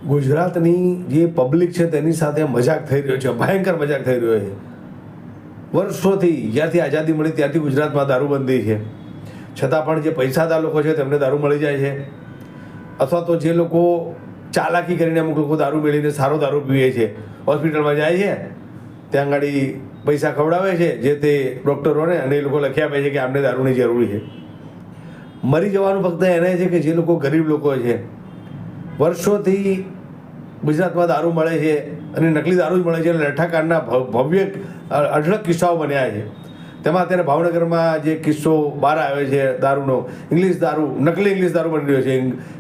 ગુજરાતની જે પબ્લિક છે તેની સાથે મજાક થઈ રહ્યો છે, ભયંકર મજાક થઈ રહ્યો છે. વર્ષોથી જ્યારથી આઝાદી મળી ત્યારથી ગુજરાતમાં દારૂબંધી છે, છતાં પણ જે પૈસાદાર લોકો છે તેમને દારૂ મળી જાય છે, અથવા તો જે લોકો ચાલાકી કરીને અમુક લોકો દારૂ મેળવીને સારો દારૂ પીવે છે, હોસ્પિટલમાં જાય છે, ત્યાં આગળ પૈસા ખવડાવે છે જે તે ડૉક્ટરોને, અને એ લોકો લખી આપે છે કે આમને દારૂની જરૂર છે. મરી જવાનું ફક્ત એને છે કે જે લોકો ગરીબ લોકો છે, વર્ષોથી ગુજરાતમાં દારૂ મળે છે અને નકલી દારૂ જ મળે છે, અને લઠ્ઠાકાંડના ભવ્ય અઢળક કિસ્સાઓ બન્યા છે. તેમાં અત્યારે ભાવનગરમાં જે કિસ્સો બહાર આવ્યો છે દારૂનો, ઇંગ્લિશ દારૂ, નકલી ઇંગ્લિશ દારૂ બની રહ્યો છે.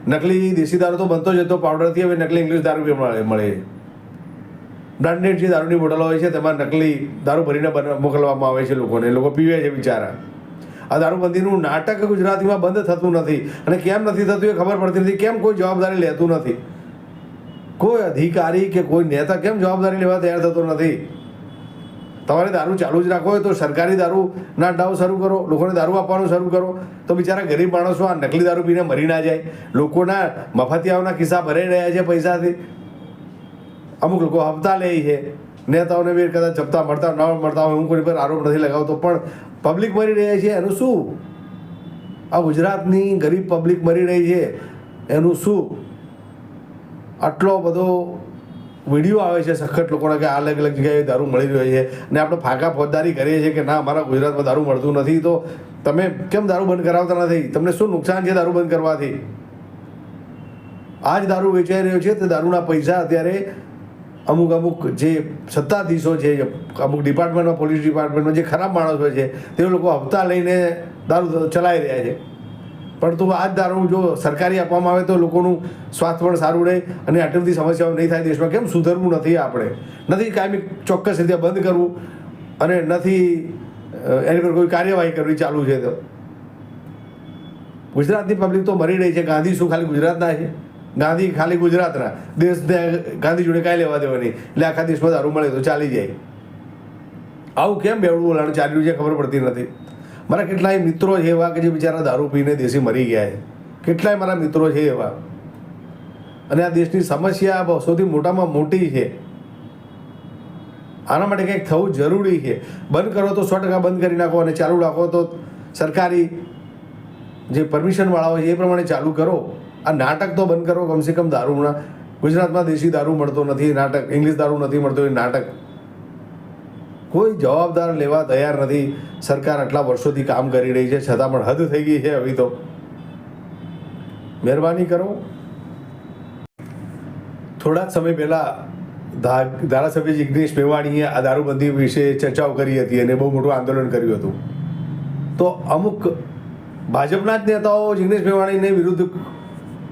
નકલી દેશી દારૂ તો બનતો જ હતો પાવડરથી, હવે નકલી ઇંગ્લિશ દારૂ બી મળે છે. બ્રાન્ડેડ જે દારૂની બોટલો હોય છે તેમાં નકલી દારૂ ભરીને મોકલવામાં આવે છે લોકોને, લોકો પીવે છે બિચારા. આ દારૂબંધીનું નાટક ગુજરાતીમાં બંધ થતું નથી, અને કેમ નથી થતું એ ખબર પડતી નથી. કેમ કોઈ જવાબદારી લેતું નથી? કોઈ અધિકારી કે કોઈ નેતા કેમ જવાબદારી લેવા તૈયાર થતો નથી? તમારે દારૂ ચાલુ જ રાખવો હોય તો સરકારી દારૂના અડ્ડાઓ શરૂ કરો, લોકોને દારૂ આપવાનું શરૂ કરો, તો બિચારા ગરીબ માણસો આ નકલી દારૂ પીને મરી ના જાય. લોકોના મફતિયાઓના ખિસ્સા ભરાઈ રહ્યા છે પૈસાથી. અમુક લોકો હપ્તા લે છે, નેતાઓને બી કદાચ હપ્તા મળતા ન મળતા હોય, હું કોઈ પર આરોપ નથી લગાવતો, પણ પબ્લિક મરી રહી છે એનું શું? આ ગુજરાતની ગરીબ પબ્લિક મરી રહી છે એનું શું? આટલો બધો વિડીયો આવે છે સખત લોકોના કે અલગ અલગ જગ્યાએ દારૂ મળી રહ્યો છે, અને આપણે ફાંકા ફોજદારી કરીએ છીએ કે ના અમારા ગુજરાતમાં દારૂ મળતું નથી. તો તમે કેમ દારૂ બંધ કરાવતા નથી? તમને શું નુકસાન છે દારૂ બંધ કરવાથી? આ જ દારૂ વેચાઈ રહ્યો છે, તે દારૂના પૈસા અત્યારે અમુક જે સત્તાધીશો છે, અમુક ડિપાર્ટમેન્ટમાં, પોલીસ ડિપાર્ટમેન્ટમાં જે ખરાબ માણસો છે તે લોકો હપ્તા લઈને દારૂ ચલાવી રહ્યા છે. પરંતુ આ જ દારૂ જો સરકારી આપવામાં આવે તો લોકોનું સ્વાસ્થ્ય પણ સારું રહે અને આટલી બધી સમસ્યાઓ નહીં થાય દેશમાં. કેમ સુધરવું નથી? આપણે નથી કાયમી ચોક્કસ રીતે બંધ કરવું, અને નથી એની પર કોઈ કાર્યવાહી કરવી ચાલુ છે. તો ગુજરાતની પબ્લિક તો મરી રહી છે. ગાંધી શું ખાલી ગુજરાતના છે? ગાંધી ખાલી ગુજરાતના, દેશને ગાંધી જોડે કાંઈ લેવા દેવા નહીં, એટલે આખા દેશમાં દારૂ મળે તો ચાલી જાય. આવું કેમ બેવડું વલણ ચાલ્યું છે ખબર પડતી નથી. મારા કેટલાય મિત્રો છે એવા કે જે બિચારા દારૂ પીને દેશી મરી ગયા છે. કેટલાય મારા મિત્રો છે એવા. અને આ દેશની સમસ્યા સૌથી મોટામાં મોટી છે. આના માટે કંઈક થવું જરૂરી છે. બંધ કરો તો 100% બંધ કરી નાખો, અને ચાલુ રાખો તો સરકારી જે પરમિશનવાળા હોય છે એ પ્રમાણે ચાલુ કરો. આ નાટક તો બંધ કરો કમસે કમ દારૂના. ગુજરાતમાં દેશી દારૂ મળતો નથી, નાટક. ઇંગ્લિશ દારૂ નથી મળતો, એ નાટક. કોઈ જવાબદાર લેવા તૈયાર નથી. સરકાર આટલા વર્ષોથી કામ કરી રહી છે, છતાં પણ હદ થઈ ગઈ છે હવે તો. મહેરબાની કરો. થોડા જ સમય પહેલાં ધારાસભ્ય જિગ્નેશ મેવાણીએ આ દારૂબંધી વિશે ચર્ચાઓ કરી હતી અને બહુ મોટું આંદોલન કર્યું હતું. તો અમુક ભાજપના જ નેતાઓ જિગ્નેશ મેવાણીને વિરુદ્ધ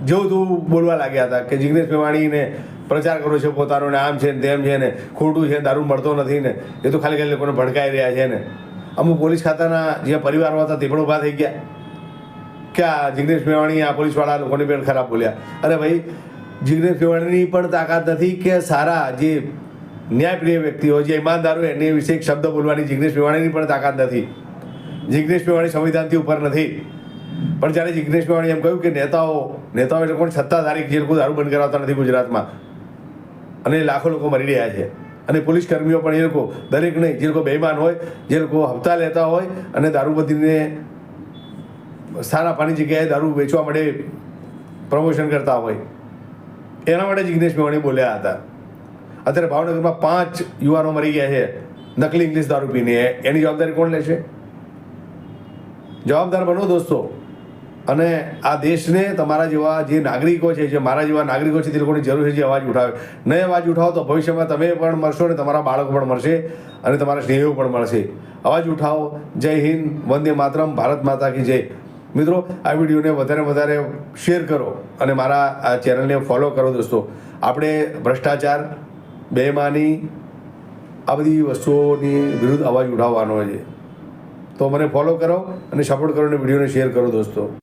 જેવું તેવું બોલવા લાગ્યા હતા કે જિગ્નેશ મેવાણીને પ્રચાર કર્યો છે પોતાનો, ને આમ છે ને તેમ છે ને ખોટું છે, દારૂ મળતો નથી ને, એ તો ખાલી લોકોને ભડકાઈ રહ્યા છે ને. અમુક પોલીસ ખાતાના જે પરિવારો હતા તે પણ ઊભા થઈ ગયા કે આ જિગ્નેશ મેવાણી આ પોલીસવાળા લોકોની પણ ખરાબ બોલ્યા. અરે ભાઈ, જિગ્નેશ મેવાણીની પણ તાકાત નથી કે સારા જે ન્યાયપ્રિય વ્યક્તિ હોય, જે ઈમાનદાર હોય એની વિશે એક શબ્દ બોલવાની જિગ્નેશ મેવાણીની પણ તાકાત નથી. જિગ્નેશ મેવાણી સંવિધાનથી ઉપર નથી. પણ જ્યારે જિગ્નેશ મેવાણી એમ કહ્યું કે નેતાઓ એ લોકો સત્તાધારી જે લોકો દારૂ બંધ કરાવતા નથી ગુજરાતમાં, અને લાખો લોકો મરી રહ્યા છે, અને પોલીસ કર્મીઓ પણ એ લોકો દરેક નહીં, જે લોકો બેઈમાન હોય, જે લોકો હપ્તા લેતા હોય અને દારૂબંધીને સારા પાણી જગ્યાએ દારૂ વેચવા માટે પ્રમોશન કરતા હોય, એના માટે જિગ્નેશ મેવાણી બોલ્યા હતા. અત્યારે ભાવનગરમાં 5 યુવાનો મરી ગયા છે નકલી ઇંગ્લિશ દારૂ પીને. એની જવાબદારી કોણ લેશે? જવાબદાર બનો દોસ્તો. અને આ દેશને તમારા જેવા જે નાગરિકો છે, જે મારા જેવા નાગરિકો છે, તે લોકોની જરૂર છે જે અવાજ ઉઠાવે. નહીં અવાજ ઉઠાવો તો ભવિષ્યમાં તમે પણ મરશો, અને તમારા બાળકો પણ મરશે, અને તમારા સ્નેહીઓ પણ મળશે. અવાજ ઉઠાવો. જય હિન્દ, વંદે માતરમ, ભારત માતા કી જય. મિત્રો, આ વિડીયોને વધારે શેર કરો અને મારા આ ચેનલને ફોલો કરો દોસ્તો. આપણે ભ્રષ્ટાચાર, બેઈમાની, આ બધી વસ્તુઓની વિરુદ્ધ અવાજ ઉઠાવવાનો છે. તો મને ફોલો કરો અને સપોર્ટ કરો અને વિડીયોને શેર કરો દોસ્તો.